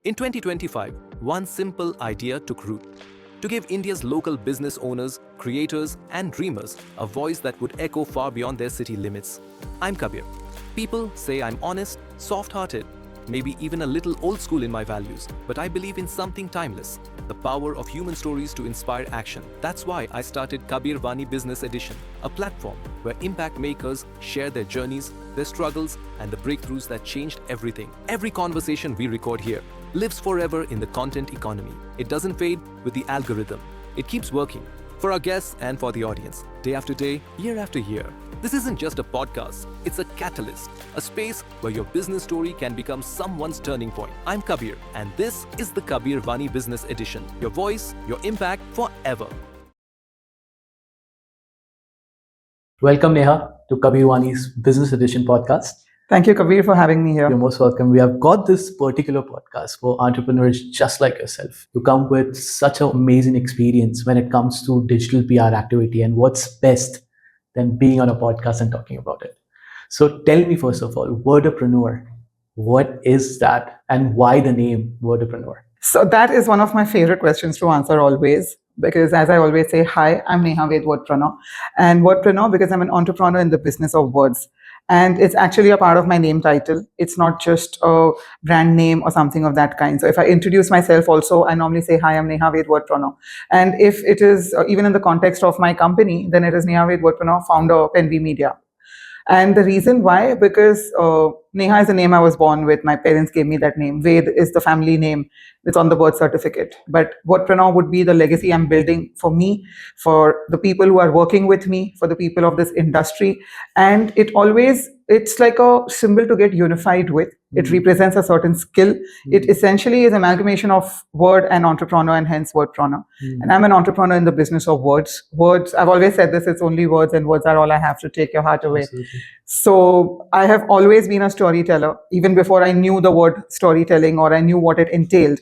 In 2025, one simple idea took root: to give India's local business owners, creators, and dreamers a voice that would echo far beyond their city limits. I'm Kabir. People say I'm honest, soft-hearted, maybe even a little old school in my values, but I believe in something timeless: the power of human stories to inspire action. That's why I started Kabirr Vani Business Edition, a platform where impact makers share their journeys, their struggles, and the breakthroughs that changed everything. Every conversation we record here lives forever in the content economy. It doesn't fade with the algorithm. It keeps working for our guests and for the audience, day after day, year after year. This isn't just a podcast, it's a catalyst, a space where your business story can become someone's turning point. I'm Kabir, and this is the Kabirr Vani Business Edition. Your voice, your impact forever. Welcome, Neha, to Kabirr Vani's Business Edition podcast. Thank you, Kabir, for having me here. You're most welcome. We have got this particular podcast for entrepreneurs just like yourself to come with such an amazing experience when it comes to digital PR activity, and what's best than being on a podcast and talking about it. So tell me, first of all, Worddpreneur, what is that and why the name Worddpreneur? So that is one of my favorite questions to answer always, because as I always say, hi, I'm Neha Ved, Worddpreneur. And Worddpreneur because I'm an entrepreneur in the business of words. And it's actually a part of my name title. It's not just a brand name or something of that kind. So if I introduce myself also, I normally say, hi, I'm Neha Ved, Worddpreneur. And if it is even in the context of my company, then it is Neha Ved, Worddpreneur, founder of NV Media. And the reason why, because Neha is the name I was born with. My parents gave me that name. Ved is the family name. It's on the birth certificate. But Worddpreneur would be the legacy I'm building for me, for the people who are working with me, for the people of this industry. And it's like a symbol to get unified with. It represents a certain skill. It essentially is amalgamation of word and entrepreneur, and hence Worddpreneur. And I'm an entrepreneur in the business of words. Words, I've always said this, it's only words, and words are all I have to take your heart away. Absolutely. So I have always been a storyteller, even before I knew the word storytelling or I knew what it entailed.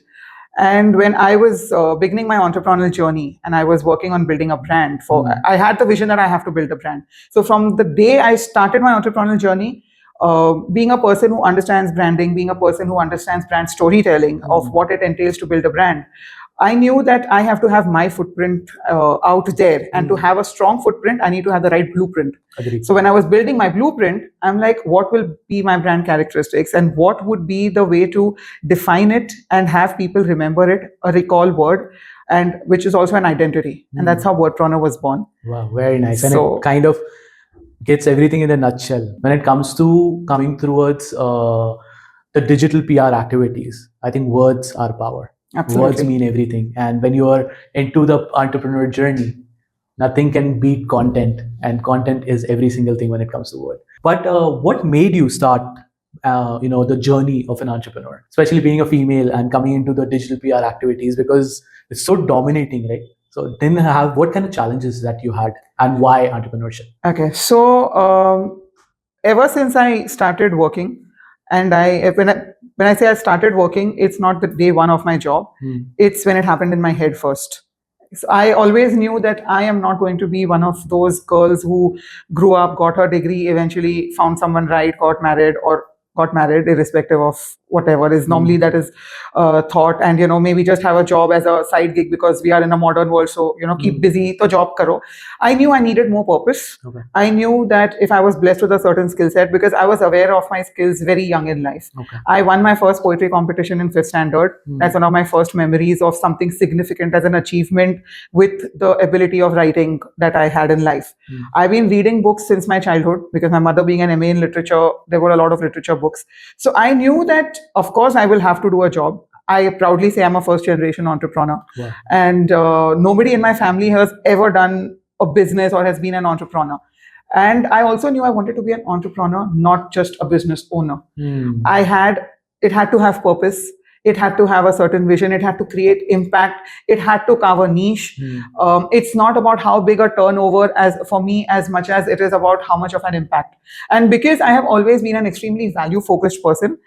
And when I was beginning my entrepreneurial journey and I was working on building a brand, I had the vision that I have to build a brand. So from the day I started my entrepreneurial journey, being a person who understands branding, being a person who understands brand storytelling of what it entails to build a brand, I knew that I have to have my footprint out there. And to have a strong footprint, I need to have the right blueprint. Agreed. So when I was building my blueprint, I'm like, what will be my brand characteristics and what would be the way to define it and have people remember it, a recall word, and which is also an identity. And that's how Worddpreneur was born. Wow, very nice. And So- it kind of gets everything in a nutshell. When it comes to coming towards the digital PR activities, I think words are power. Absolutely. Words mean everything. And when you are into the entrepreneur journey, nothing can beat content. And content is every single thing when it comes to word. But what made you start the journey of an entrepreneur, especially being a female and coming into the digital PR activities, because it's so dominating, right? So then what kind of challenges that you had and why entrepreneurship? Okay, so ever since I started working, and when I say I started working, it's not the day one of my job. It's when it happened in my head first. So I always knew that I am not going to be one of those girls who grew up, got her degree, eventually found someone right, got married, irrespective of whatever is normally that is thought, and maybe just have a job as a side gig because we are in a modern world. So keep busy, to job karo. I knew I needed more purpose. Okay. I knew that if I was blessed with a certain skill set, because I was aware of my skills very young in life. Okay. I won my first poetry competition in 5th standard. That's one of my first memories of something significant as an achievement with the ability of writing that I had in life. I've been reading books since my childhood because my mother being an MA in literature, there were a lot of literature books. So I knew that, of course, I will have to do a job. I proudly say I'm a first generation entrepreneur. Wow. And nobody in my family has ever done a business or has been an entrepreneur. And I also knew I wanted to be an entrepreneur, not just a business owner. It had to have purpose. It had to have a certain vision. It had to create impact. It had to cover niche. It's not about how big a turnover for me as much as it is about how much of an impact. And because I have always been an extremely value-focused person,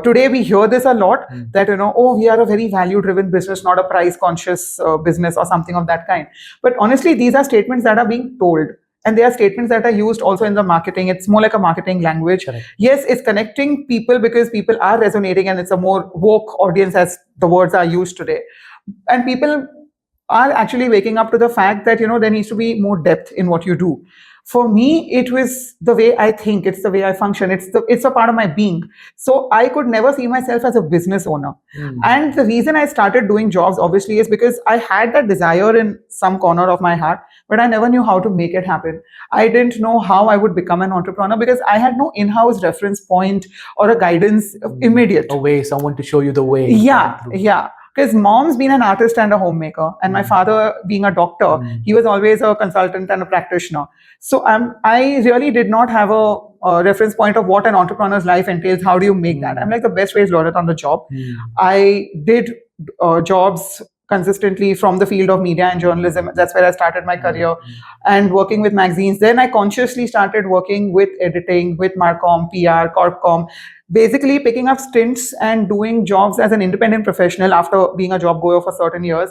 today we hear this a lot that, we are a very value-driven business, not a price-conscious business or something of that kind. But honestly, these are statements that are being told. and they are statements that are used also in the marketing. It's more like a marketing language. Correct. Yes, it's connecting people because people are resonating, and it's a more woke audience as the words are used today. And people are actually waking up to the fact that, there needs to be more depth in what you do. For me, it was the way I think, it's the way I function, it's a part of my being. So I could never see myself as a business owner. And the reason I started doing jobs, obviously, is because I had that desire in some corner of my heart, but I never knew how to make it happen. I didn't know how I would become an entrepreneur because I had no in-house reference point or a guidance immediate. A way, someone to show you the way. Yeah. Because mom's been an artist and a homemaker, and my father being a doctor, he was always a consultant and a practitioner. So I really did not have a reference point of what an entrepreneur's life entails. How do you make that? I'm like, the best way is learn it on the job. I did jobs consistently from the field of media and journalism. That's where I started my career, and working with magazines. Then I consciously started working with editing, with Marcom, PR, Corpcom, basically picking up stints and doing jobs as an independent professional after being a job goer for certain years,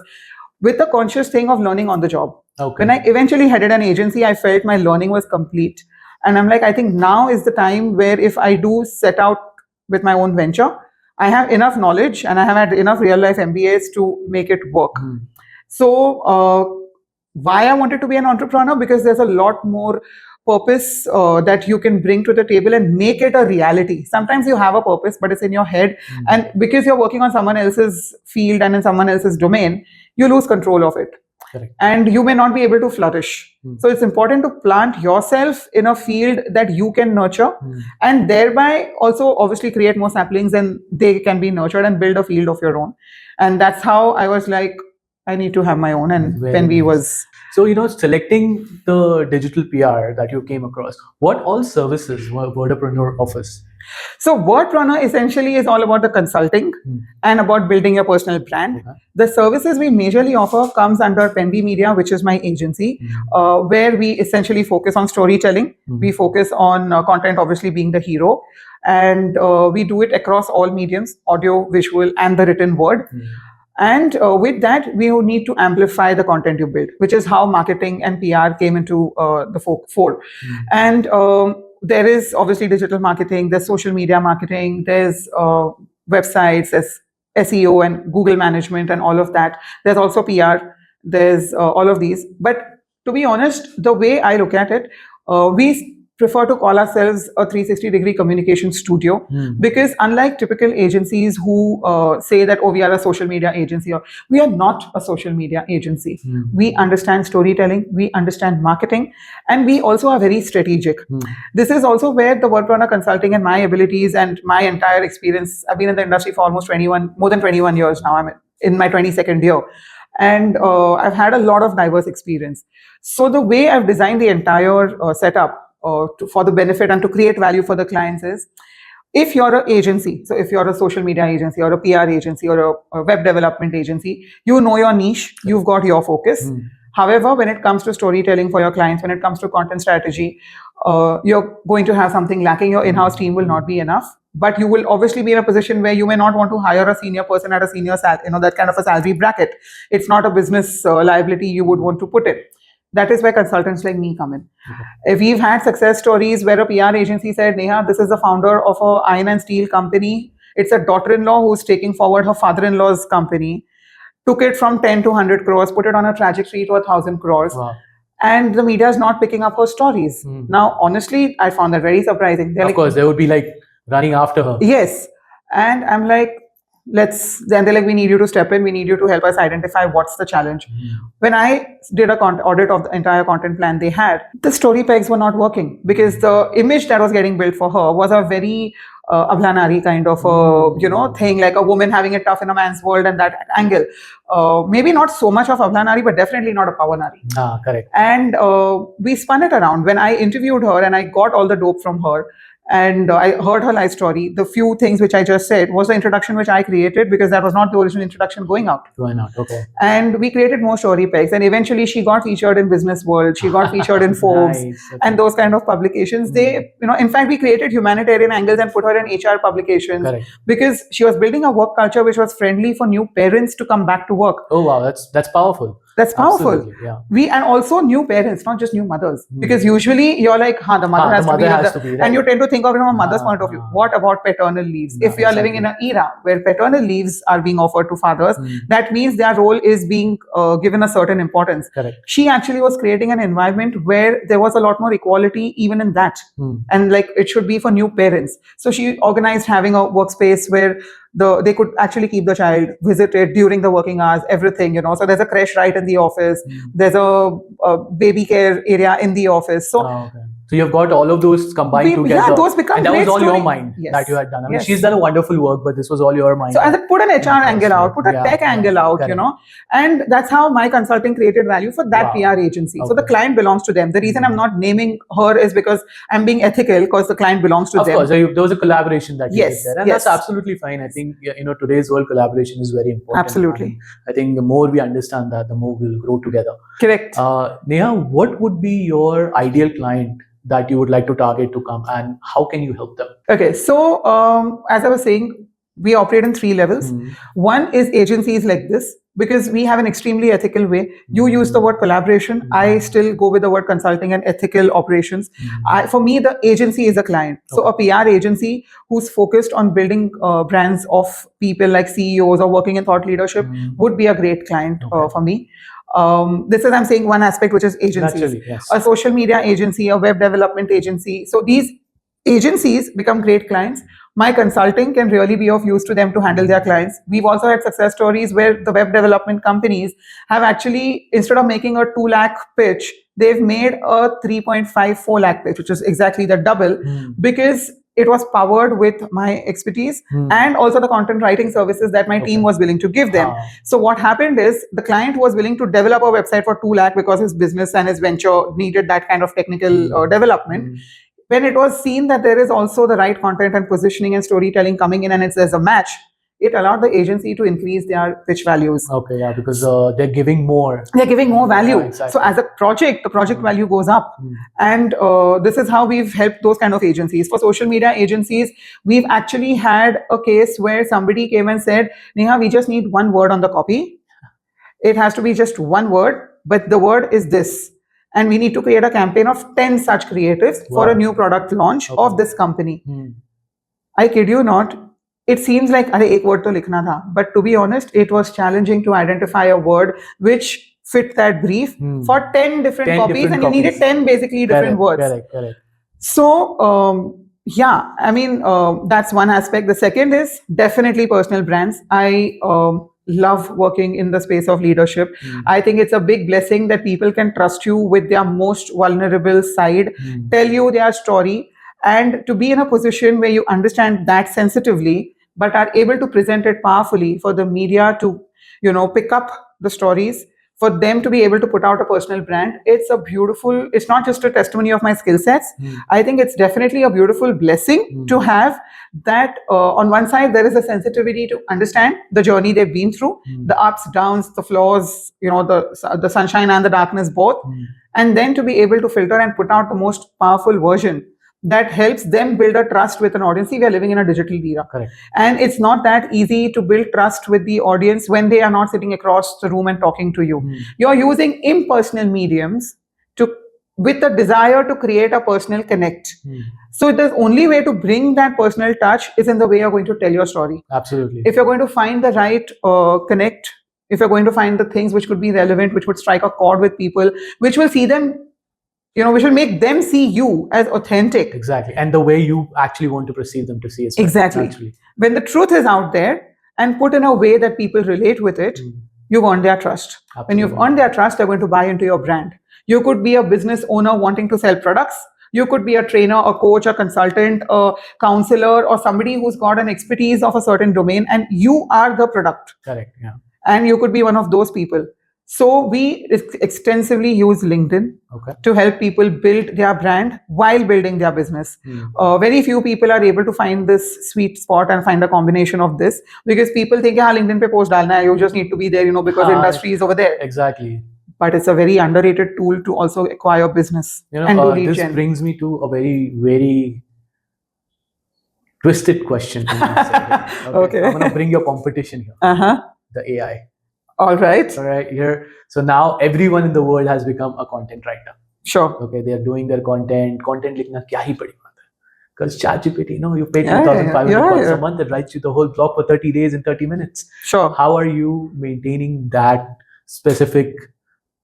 with the conscious thing of learning on the job. Okay. When I eventually headed an agency, I felt my learning was complete. And I'm like, I think now is the time where if I do set out with my own venture, I have enough knowledge and I have had enough real life MBAs to make it work. So why I wanted to be an entrepreneur? Because there's a lot more purpose that you can bring to the table and make it a reality. Sometimes you have a purpose, but it's in your head. And because you're working on someone else's field and in someone else's domain, you lose control of it. Correct. And you may not be able to flourish. So it's important to plant yourself in a field that you can nurture, and thereby also obviously create more saplings and they can be nurtured and build a field of your own. And that's how I was like, I need to have my own. And Very when we nice. was... So, selecting the digital PR that you came across, what all services Worddpreneur offers? So Worddpreneur essentially is all about the consulting and about building your personal brand. Okay. The services we majorly offer comes under Penby Media, which is my agency, where we essentially focus on storytelling. We focus on content, obviously being the hero. And we do it across all mediums, audio, visual, and the written word. And with that, we need to amplify the content you build, which is how marketing and PR came into the fore. And there is obviously digital marketing, there's social media marketing, there's websites, there's SEO and Google management and all of that. There's also PR, there's all of these. But to be honest, the way I look at it, we prefer to call ourselves a 360-degree communication studio, because unlike typical agencies who say that, oh, we are a social media agency, or we are not a social media agency. We understand storytelling, we understand marketing, and we also are very strategic. This is also where the Worddpreneur consulting and my abilities and my entire experience, I've been in the industry for more than 21 years now. I'm in my 22nd year. And I've had a lot of diverse experience. So the way I've designed the entire setup for the benefit and to create value for the clients is, if you're an agency, so if you're a social media agency or a PR agency or a web development agency, you know your niche, you've got your focus. However, when it comes to storytelling for your clients, when it comes to content strategy, you're going to have something lacking. Your in-house team will not be enough. But you will obviously be in a position where you may not want to hire a senior person at a senior that kind of a salary bracket. It's not a business liability you would want to put in. That is where consultants like me come in. We've had success stories where a PR agency said, Neha, this is the founder of an iron and steel company. It's a daughter-in-law who's taking forward her father-in-law's company, took it from 10 to 100 crores, put it on a trajectory to 1,000 crores. Wow. And the media is not picking up her stories. Now, honestly, I found that very surprising. Of course, they would be like running after her. Yes. And I'm like, then they're like, we need you to step in, we need you to help us identify what's the challenge. When I did a audit of the entire content plan they had, the story pegs were not working, because the image that was getting built for her was a very Ablanari kind of thing, like a woman having it tough in a man's world, and that angle. Maybe not so much of Ablanari, but definitely not a power nari. Correct. And we spun it around. When I interviewed her and I got all the dope from her, and I heard her life story, the few things which I just said was the introduction which I created, because that was not the original introduction going out. Okay. And we created more story pegs, and eventually she got featured in Business World, she got featured in Forbes. Nice. Okay. And those kind of publications. They, in fact, we created humanitarian angles and put her in HR publications. Correct. Because she was building a work culture which was friendly for new parents to come back to work. Oh wow, that's powerful. That's powerful. Absolutely, yeah. And also new parents, not just new mothers, Hmm. because usually you're like, the mother has to be, with the-" right. and you tend to think of it from a mother's Ah, point of view. ah. What about paternal leaves? No, If we are living in an era where paternal leaves are being offered to fathers, Hmm. that means their role is being given a certain importance. Correct. She actually was creating an environment where there was a lot more equality even in that. Hmm. And like it should be for new parents. So she organized having a workspace where they could actually keep the child, visit it during the working hours, everything, So there's a creche right in the office. Hmm. There's a baby care area in the office. So Ah, okay. So you've got all of those combined together. yeah, those become and that great was all your story. mind Yes. that you had done. I mean, Yes. she's done a wonderful work, but this was all your mind. So as I put an HR Yeah, angle out, put a yeah, tech yeah, angle out, correct. and that's how my consulting created value for that Wow. PR agency. So the Okay. client belongs to them. The reason I'm not naming her is because I'm being ethical, because the client belongs to Of them. course, there was a collaboration that you Yes, did there, and yes. that's absolutely fine. I think today's world collaboration is very important. Absolutely. And I think the more we understand that, the more we'll grow together. Correct. Neha, what would be your ideal client that you would like to target to come, and how can you help them? Okay, so as I was saying, we operate in 3 levels. Hmm. One is agencies like this, because we have an extremely ethical way. You use the word collaboration. I still go with the word consulting and ethical operations. For me, the agency is a client. So a PR agency who's focused on building brands of people like CEOs or working in thought leadership would be a great client for me. This is, I'm saying, one aspect, which is agencies. Naturally, yes. A social media agency, a web development agency. So these agencies become great clients. My consulting can really be of use to them to handle their clients. We've also had success stories where the web development companies have actually, instead of making a 2 lakh pitch, they've made a 3.54 lakh pitch, which is exactly the double, because it was powered with my expertise and also the content writing services that my team was willing to give them. So what happened is the client was willing to develop a website for 2 lakh because his business and his venture needed that kind of technical development. When it was seen that there is also the right content and positioning and storytelling coming in and there's a match, it allowed the agency to increase their pitch values. Okay, yeah, because they're giving more. They're giving more value. Yeah, exactly. So as a project, the project value goes up. And this is how we've helped those kind of agencies. For social media agencies, we've actually had a case where somebody came and said, Neha, we just need one word on the copy. It has to be just one word, but the word is this. And we need to create a campaign of 10 such creatives for a new product launch of this company. I kid you not. It seems like, "Arey, ek word to likhna tha." But to be honest, it was challenging to identify a word which fit that brief for 10 different 10 copies, different and you needed copies. 10 basically different words. Correct. So, yeah, I mean, that's one aspect. The second is definitely personal brands. I love working in the space of leadership. I think it's a big blessing that people can trust you with their most vulnerable side, tell you their story, and to be in a position where you understand that sensitively, but are able to present it powerfully for the media to, pick up the stories, for them to be able to put out a personal brand. It's not just a testimony of my skill sets. I think it's definitely a beautiful blessing to have that. On one side, there is a sensitivity to understand the journey they've been through, the ups, downs, the flaws, the sunshine and the darkness both, and then to be able to filter and put out the most powerful version that helps them build a trust with an audience. See, we are living in a digital era. Correct. And it's not that easy to build trust with the audience when they are not sitting across the room and talking to you. You're using impersonal mediums with the desire to create a personal connect. So the only way to bring that personal touch is in the way you're going to tell your story. Absolutely. If you're going to find the right connect, if you're going to find the things which could be relevant, which would strike a chord with people, which will see them, which will make them see you as authentic. Exactly. And the way you actually want to perceive them to see as well. Exactly. Naturally. When the truth is out there and put in a way that people relate with it, you've earned their trust. Absolutely. When you've earned their trust, they're going to buy into your brand. You could be a business owner wanting to sell products. You could be a trainer, a coach, a consultant, a counselor, or somebody who's got an expertise of a certain domain, and you are the product. Correct. Yeah. And you could be one of those people. So we extensively use LinkedIn to help people build their brand while building their business. Very few people are able to find this sweet spot and find a combination of this, because people think, LinkedIn pe post dalna hai, you just need to be there, because industry is over there. Exactly. But it's a very underrated tool to also acquire business and do lead this gen. brings me to a very, very twisted question. Okay. I'm going to bring your competition here. The AI. All right. All right, here. So now everyone in the world has become a content writer. Sure. Okay, they are doing their content. Content लिखना क्या ही बड़ी बात है? Because ChatGPT, you pay Yeah, 2,500 yeah, bucks yeah. a month, it writes you the whole blog for 30 days in 30 minutes. Sure. How are you maintaining that specific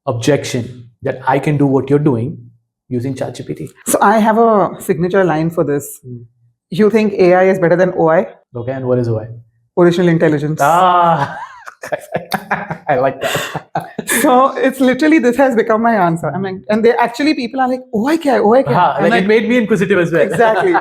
objection that I can do what you're doing using ChatGPT? So I have a signature line for this. Hmm. You think AI is better than OI? Okay, and what is OI? Original intelligence. Ah, I like that. So it's literally, this has become my answer. I mean, and they actually, people are like, OI kya hai? OI kya hai? I'm Like it made me inquisitive as well. Exactly.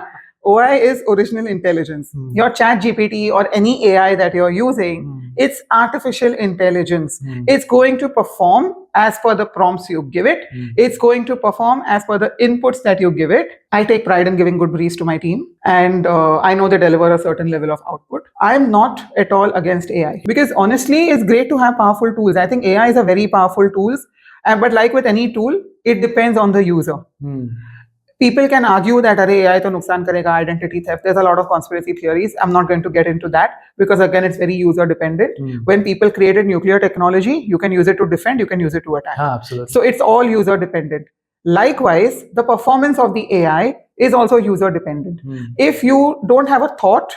OI is original intelligence. Hmm. Your chat GPT or any AI that you're using, Hmm. it's artificial intelligence. Hmm. It's going to perform as per the prompts you give it. Hmm. It's going to perform as per the inputs that you give it. I take pride in giving good briefs to my team, and I know they deliver a certain level of output. I'm not at all against AI, because honestly, it's great to have powerful tools. I think AI is a very powerful tool, but like with any tool, it depends on the user. Hmm. People can argue that AI to nuksan karega, identity theft. There's a lot of conspiracy theories. I'm not going to get into that, because again, it's very user dependent. Hmm. When people created nuclear technology, you can use it to defend, you can use it to attack. Absolutely. So it's all user dependent. Likewise, the performance of the AI is also user dependent. Hmm. If you don't have a thought,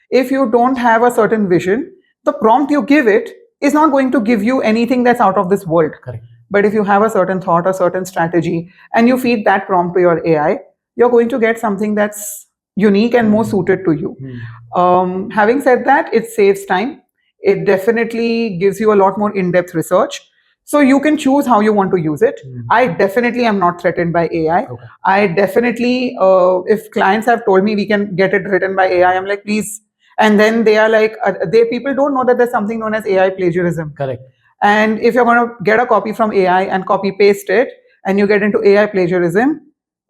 if you don't have a certain vision, the prompt you give it is not going to give you anything that's out of this world. Correct. But if you have a certain thought, a certain strategy, and you feed that prompt to your AI, you're going to get something that's unique and more suited to you. Hmm. Having said that, it saves time. It definitely gives you a lot more in-depth research. So you can choose how you want to use it. Hmm. I definitely am not threatened by AI. Okay. I definitely, if clients have told me we can get it written by AI, I'm like, please. And then they are like, people don't know that there's something known as AI plagiarism. Correct. And if you're going to get a copy from AI and copy paste it, and you get into AI plagiarism,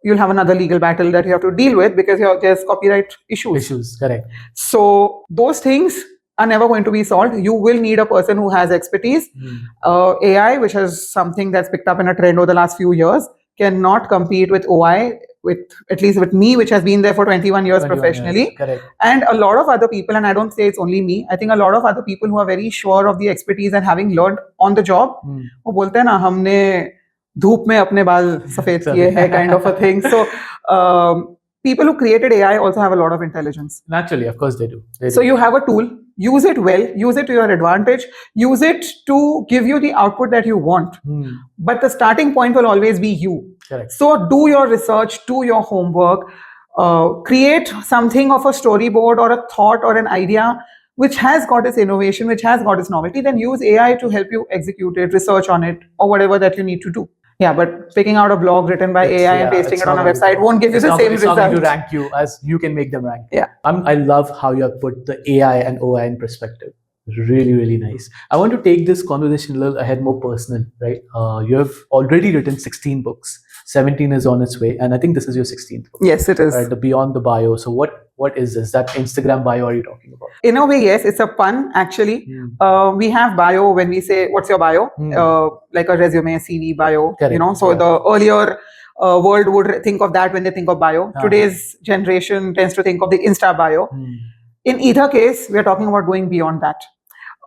you'll have another legal battle that you have to deal with, because there's copyright issues. Correct. So those things are never going to be solved. You will need a person who has expertise. Hmm. AI, which is something that's picked up in a trend over the last few years, cannot compete with OI, at least with me, which has been there for 21 years 21 professionally. years. Correct. And a lot of other people, and I don't say it's only me, I think a lot of other people who are very sure of the expertise and having learned on the job, Hmm. वो बोलते हैं ना, हमने धूप में अपने बाल सफेद किए हैं, kind of a thing. So people who created AI also have a lot of intelligence. Naturally, of course they do. So you have a tool, use it well, use it to your advantage, use it to give you the output that you want. Hmm. But the starting point will always be you. Correct. So do your research, do your homework, create something of a storyboard or a thought or an idea which has got its innovation, which has got its novelty. Then use AI to help you execute it, research on it, or whatever that you need to do. Yeah, but picking out a blog written by AI and pasting it on a website won't give you the same result. It's not going to result. rank you as you can make them rank. Yeah. I love how you have put the AI and OI in perspective. Really, really nice. I want to take this conversation a little ahead, more personal, right? You have already written 16 books. 17 is on its way, and I think this is your 16th book. Yes, it is. Right, the Beyond the Bio. So what is this? That Instagram bio are you talking about? In a way, yes, it's a pun actually. We have bio when we say, what's your bio? Like a resume, CV, bio. Correct. So Yeah. the earlier world would think of that when they think of bio. Today's generation tends to think of the Insta bio. In either case, we are talking about going beyond that.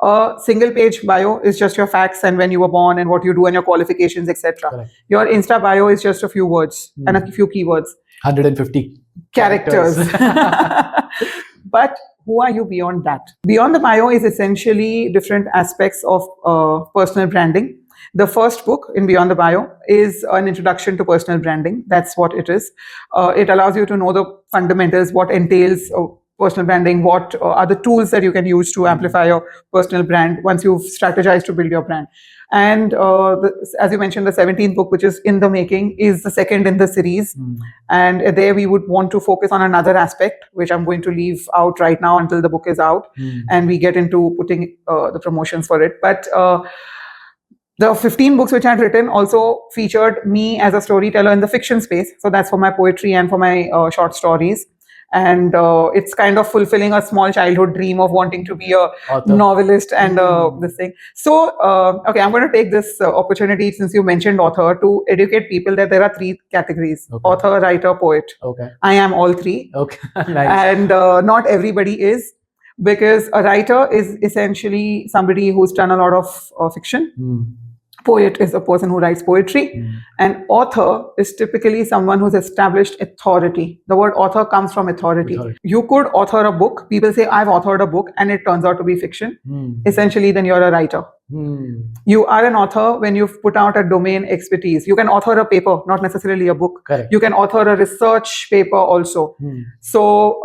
A single page bio is just your facts and when you were born and what you do and your qualifications, etc. Correct. Your Insta bio is just a few words and a few keywords. 150 characters. But who are you beyond that? Beyond the bio is essentially different aspects of personal branding. The first book in Beyond the Bio is an introduction to personal branding. That's what it is. It allows you to know the fundamentals, what entails personal branding, what are the tools that you can use to amplify your personal brand once you've strategized to build your brand. And as you mentioned, the 17th book, which is in the making, is the second in the series. And there we would want to focus on another aspect, which I'm going to leave out right now until the book is out and we get into putting the promotions for it. But the 15 books which I've written also featured me as a storyteller in the fiction space. So that's for my poetry and for my short stories. And it's kind of fulfilling a small childhood dream of wanting to be a novelist and this thing. So, okay, I'm going to take this opportunity, since you mentioned author, to educate people that there are three categories: author, writer, poet. Okay. I am all three. Okay. Nice. And not everybody is. because a writer is essentially somebody who's done a lot of fiction. Poet is a person who writes poetry. And author is typically someone who's established authority. The word author comes from authority. You could author a book. People say, I've authored a book, and it turns out to be fiction. Essentially, then you're a writer. You are an author when you've put out a domain expertise. You can author a paper, not necessarily a book. Correct. You can author a research paper also. So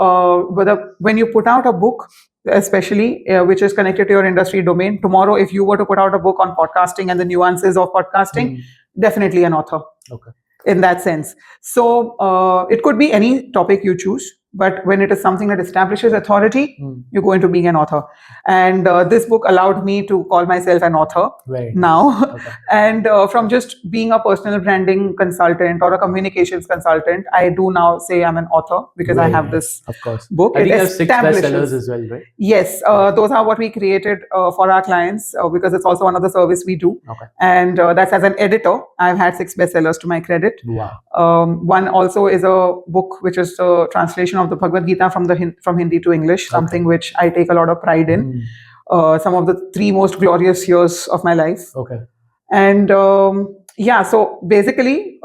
when you put out a book, especially which is connected to your industry domain, tomorrow if you were to put out a book on podcasting and the nuances of podcasting, definitely an author. Okay. In that sense. So it could be any topic you choose, but when it is something that establishes authority, you go into being an author. And this book allowed me to call myself an author now. Okay. And from just being a personal branding consultant or a communications consultant, I do now say I'm an author because I have this book. I think you have 6 bestsellers as well, right? Yes, those are what we created for our clients because it's also one of the service we do. Okay. And that's as an editor. I've had 6 bestsellers to my credit. Wow. One also is a book which is the translation of the Bhagavad Gita from Hindi to English, something which I take a lot of pride in. Some of the 3 most glorious years of my life. Okay. And so basically,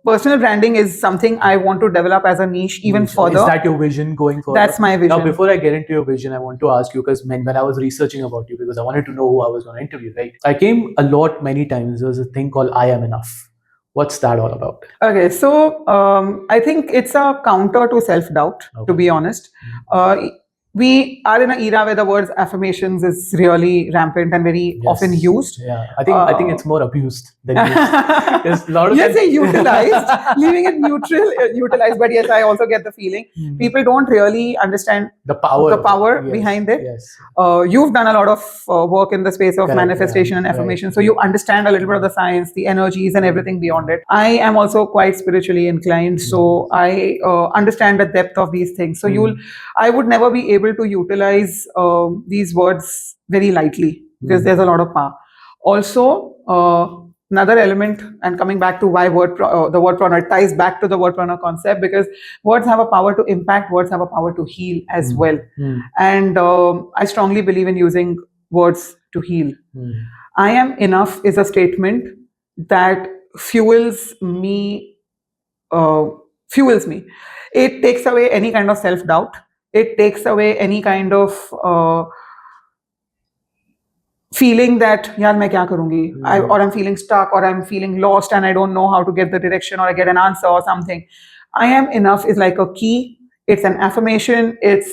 personal branding is something I want to develop as a niche even further. Is that your vision going forward? That's my vision. Now, before I get into your vision, I want to ask you, because when I was researching about you, because I wanted to know who I was going to interview, right? I came many times. There was a thing called I am enough. What's that all about? Okay, so I think it's a counter to self-doubt, to be honest. We are in an era where the word affirmations is really rampant and very often used. Yeah, I think it's more abused than used. There's a lot of say utilized, leaving it neutral, utilized. But yes, I also get the feeling people don't really understand the power behind it. Yes. You've done a lot of work in the space of manifestation and affirmation, so you understand a little bit of the science, the energies, and everything beyond it. I am also quite spiritually inclined, so I understand the depth of these things. So I would never be able to utilize these words very lightly because there's a lot of power. Also, another element, and coming back to why the Worddpreneur, ties back to the Worddpreneur concept, because words have a power to impact, words have a power to heal as well. And I strongly believe in using words to heal. I am enough is a statement that fuels me. It takes away any kind of self-doubt. It takes away any kind of feeling that yaar main kya karungi, or I'm feeling stuck, or I'm feeling lost and I don't know how to get the direction or I get an answer or something. I am enough is like a key. It's an affirmation. It's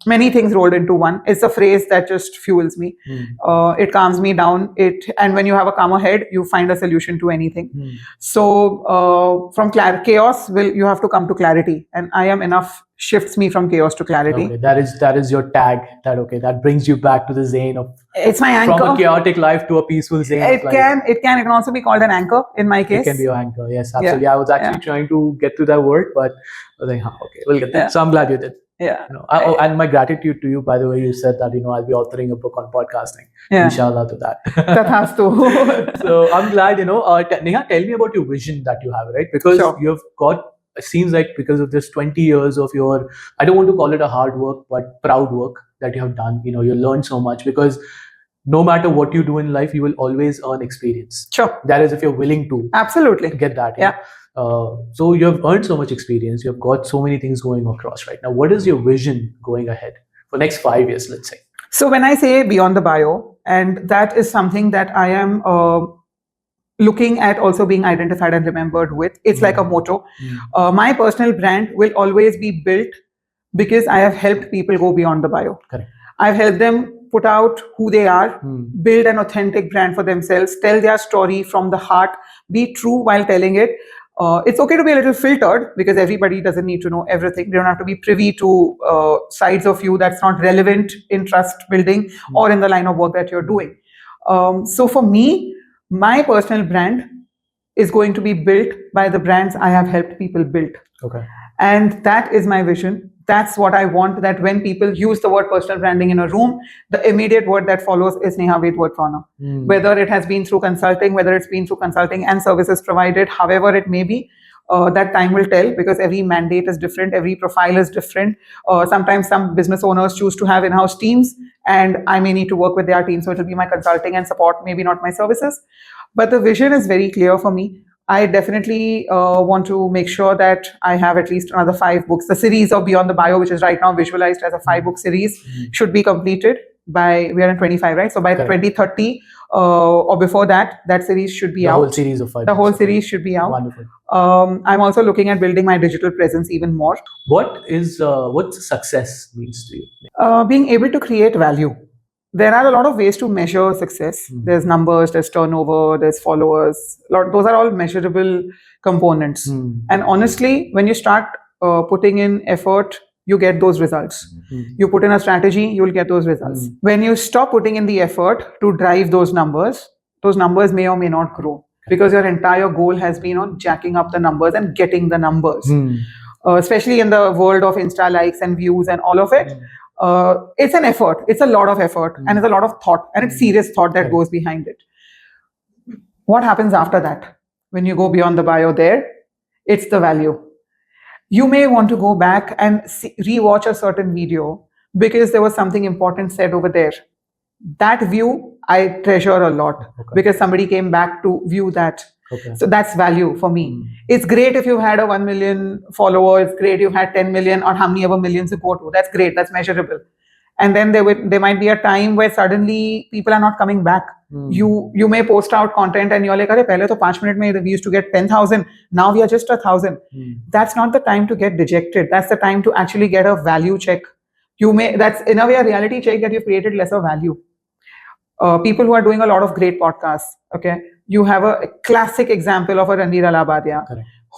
many things rolled into one. It's a phrase that just fuels me. It calms me down. And when you have a calmer head, you find a solution to anything. So from chaos, you have to come to clarity. And I am enough shifts me from chaos to clarity. Okay, that is your tag. That brings you back to the zane of. It's my anchor. From a chaotic life to a peaceful zane. It can also be called an anchor in my case. It can be your anchor. Yes, absolutely. I was actually trying to get to that word, but I was like, okay, we'll get that. So I'm glad you did. Yeah. And my gratitude to you, by the way, you said that, I'll be authoring a book on podcasting. Yeah. Inshallah to that. That has to. So I'm glad, Neha, tell me about your vision that you have, right? Because you've got, it seems like because of this 20 years of your, I don't want to call it a hard work, but proud work that you have done. You learn so much, because no matter what you do in life, you will always earn experience. Sure. That is if you're willing to. Absolutely. Get that. Yeah. So you have earned so much experience. You've got so many things going across right now. What is your vision going ahead for next 5 years, let's say? So when I say beyond the bio, and that is something that I am looking at also being identified and remembered with, it's like a motto. My personal brand will always be built because I have helped people go beyond the bio. Correct. I've helped them put out who they are, build an authentic brand for themselves, tell their story from the heart, be true while telling it. It's okay to be a little filtered because everybody doesn't need to know everything. They don't have to be privy to sides of you that's not relevant in trust building or in the line of work that you're doing. So for me, my personal brand is going to be built by the brands I have helped people build. Okay. And that is my vision. That's what I want, that when people use the word personal branding in a room, the immediate word that follows is Neha Ved Worddpreneur. Whether it has been through consulting, whether it's been through consulting and services provided, however it may be, that time will tell, because every mandate is different, every profile is different. Sometimes some business owners choose to have in-house teams, and I may need to work with their team, so it will be my consulting and support, maybe not my services. But the vision is very clear for me. I definitely want to make sure that I have at least another 5 books. The series of Beyond the Bio, which is right now visualized as a 5-book series, should be completed by, we are in 25, right? So by Correct. 2030 or before that, that series should be The out. whole series of 5 The whole books. series should be out. Wonderful. I'm also looking at building my digital presence even more. What's success means to you? Being able to create value. There are a lot of ways to measure success. There's numbers, there's turnover, there's followers. Those are all measurable components. And honestly, when you start putting in effort, you get those results. You put in a strategy, you'll get those results. When you stop putting in the effort to drive those numbers may or may not grow, because your entire goal has been on jacking up the numbers and getting the numbers. Especially in the world of Insta likes and views and all of it. It's an effort. It's a lot of effort, and it's a lot of thought, and it's serious thought that goes behind it. What happens after that? When you go beyond the bio there, it's the value. You may want to go back and rewatch a certain video because there was something important said over there. That view I treasure a lot, because somebody came back to view that. So that's value for me. It's great if you've had a 1 million followers. It's great you've had 10 million or how many ever millions you go to. That's great. That's measurable. And then there might be a time where suddenly people are not coming back. You may post out content and you're like, "Arey, pehle to 5 minutes mein we used to get 10,000. Now we are just 1,000." That's not the time to get dejected. That's the time to actually get a value check. That's in a way a reality check that you've created lesser value. People who are doing a lot of great podcasts, okay? You have a classic example of a Ranveer Alabadia,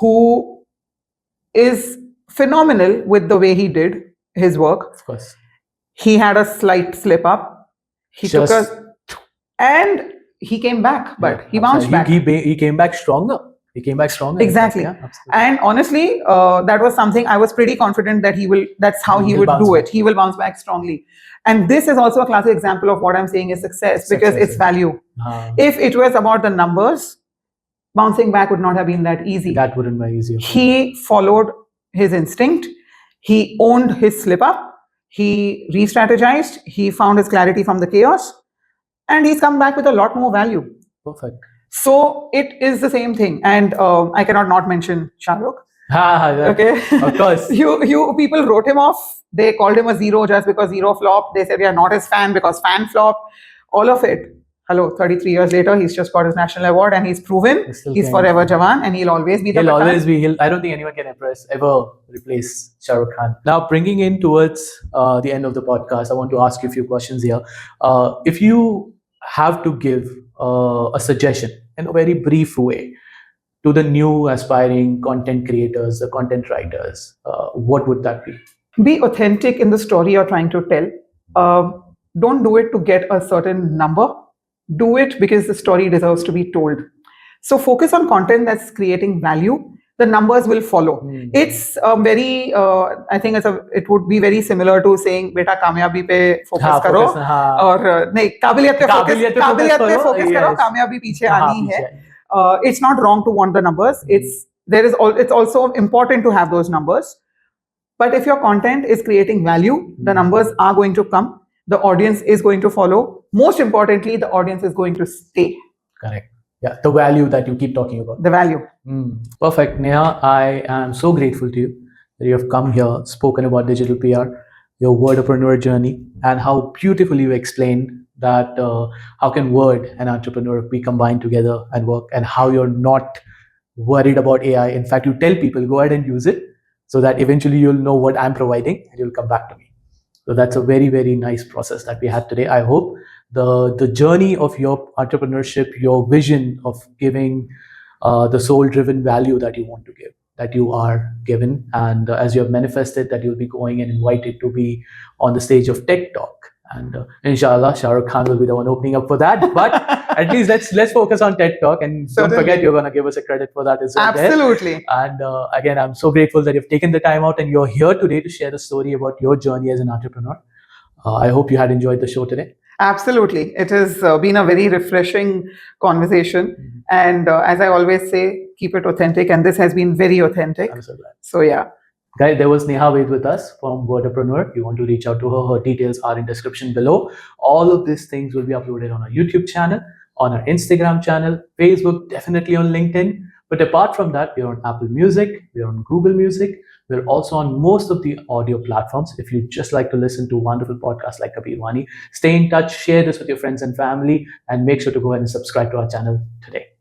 who is phenomenal with the way he did his work. Of course. He had a slight slip up. And he came back, but he bounced back. He came back stronger. Exactly. Yeah, and honestly, that was something I was pretty confident that that's how he would do it. He will bounce back strongly. And this is also a classic example of what I'm saying is success, because it's value. If it was about the numbers, bouncing back would not have been that easy. That wouldn't be easy. He followed his instinct. He owned his slip up. He re-strategized. He found his clarity from the chaos. And he's come back with a lot more value. Perfect. So it is the same thing. And I cannot not mention Shah Rukh. Okay. Of course. you people wrote him off. They called him a zero just because zero flopped. They said we are not his fan because fan flopped. All of it. Hello, 33 years later, he's just got his national award and he's proven he's forever Jawan, and he'll always be the Pathaan. I don't think anyone can ever replace Shah Rukh Khan. Now, bringing in towards the end of the podcast, I want to ask you a few questions here. If you have to give a suggestion in a very brief way to the new aspiring content creators, the content writers, what would that be? Be authentic in the story you're trying to tell. Don't do it to get a certain number. Do it because the story deserves to be told. So focus on content that's creating value. The numbers will follow. It's very, I think it would be very similar to saying, "Beta kamyabi pe focus karo," or "Nahi, kabiliyat pe focus karo, kamyabi piche aani hai." It's not wrong to want the numbers. It's also important to have those numbers. But if your content is creating value, the numbers are going to come. The audience is going to follow. Most importantly, the audience is going to stay. Correct. Yeah, the value that you keep talking about. The value. Perfect. Neha, I am so grateful to you that you have come here, spoken about digital PR, your Worddpreneur journey, and how beautifully you explained that how can Word and entrepreneur be combined together and work, and how you're not worried about AI. In fact, you tell people, go ahead and use it so that eventually you'll know what I'm providing and you'll come back to me. So that's a very, very nice process that we had today. I hope the journey of your entrepreneurship, your vision of giving the soul-driven value that you want to give, that you are given, and as you have manifested, that you'll be going and invited to be on the stage of Tech Talk. And inshallah, Shah Rukh Khan will be the one opening up for that. But at least let's focus on TED Talk, and don't forget you're going to give us a credit for that as well. Absolutely. There. And again, I'm so grateful that you've taken the time out and you're here today to share the story about your journey as an entrepreneur. I hope you had enjoyed the show today. Absolutely. It has been a very refreshing conversation. And as I always say, keep it authentic. And this has been very authentic. I'm so glad. So, yeah. Guys, there was Neha Ved with us from Worddpreneur. If you want to reach out to her, her details are in description below. All of these things will be uploaded on our YouTube channel, on our Instagram channel, Facebook, definitely on LinkedIn. But apart from that, we're on Apple Music, we're on Google Music, we're also on most of the audio platforms. If you just like to listen to wonderful podcasts like Kabirr Vani, stay in touch, share this with your friends and family, and make sure to go ahead and subscribe to our channel today.